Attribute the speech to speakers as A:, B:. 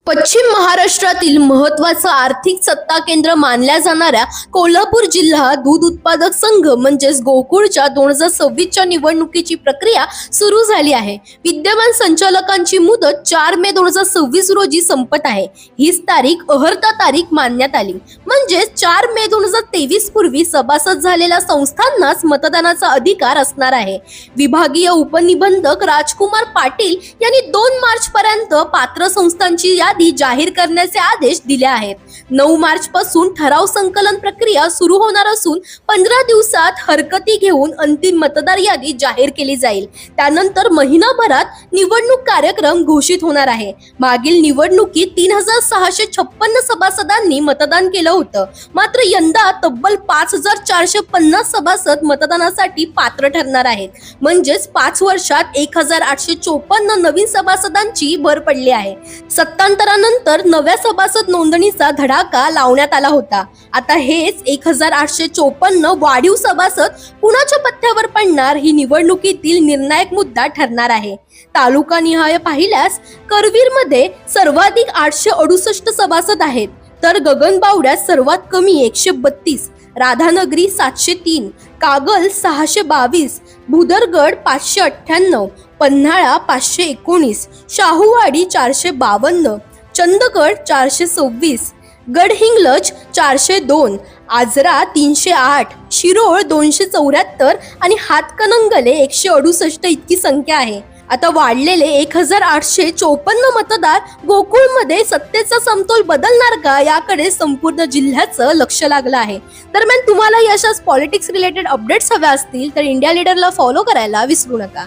A: पश्चिम महाराष्ट्रातील महत्त्वाचं आर्थिक सत्ता केंद्र मानल्या जाणाऱ्या कोल्हापूर जिल्हा दूध उत्पादक संघ म्हणजेच गोकुळच्या 2026च्या निवडणुकीची प्रक्रिया सुरू झाली आहे। विद्यमान संचालकांची मुदत 4 मे 2026 रोजी संपत आहे। हीच तारीख अहर्ता तारीख मानण्यात आली, म्हणजेच 4 मे 2023 पूर्वी सभासद झालेल्या संस्थांनाच मतदानाचा अधिकार असणार आहे। विभागीय उपनिबंधक राजकुमार पाटील यांनी 2 मार्च पर्यंत पात्र संस्थांची जाहीर करण्याचे आदेश दिले आहेत। 9 मार्च पासून ठराव संकलन प्रक्रिया सुरू होणार असून 15 दिवसात हरकती घेऊन अंतिम मतदार यादी जाहीर केली जाईल। त्यानंतर महिनाभरात निवडणूक कार्यक्रम घोषित होणार आहे। मागील निवडणुकीत 3656 सभासदांनी मतदान केलं होतं, मात्र यंदा तब्बल 5450 सभासद मतदानासाठी पात्र ठरणार आहेत। म्हणजेच 5 वर्षात 1854 नवीन सभासदांची भर पडली आहे। सत्तांतरानंतर नव्या सभासद नोंदणीचा धडाका लावण्यात आला होता। आता हेच 1854 वाढीव सभासद कुणाच्या पथ्यावर पडणार ही निवडणुकीतील निर्णायक मुद्दा ठरणार आहे। तालुका निहाय पाहिल्यास करवीरमध्ये सर्वाधिक 868 सभासद आहेत, तर गगनबावड्यात सर्वात कमी 132, राधानगरी 703, कागल 622, भुदरगड 598, पन्हाळा 519, शाहूवाडी 452, चंदगड 426, गडहिंग्लज 402, आजरा 308, शिरोळ 274 आणि हातकणंगले 168 इतकी संख्या आहे। आता वाढलेले 1854 मतदार गोकुळमध्ये सत्तेचा समतोल बदलणार का याकडे संपूर्ण जिल्ह्याचं लक्ष लागलं आहे। दरम्यान तुम्हाला अशाच पॉलिटिक्स रिलेटेड अपडेट्स हव्या असतील तर इंडिया लीडरला फॉलो करायला विसरू नका।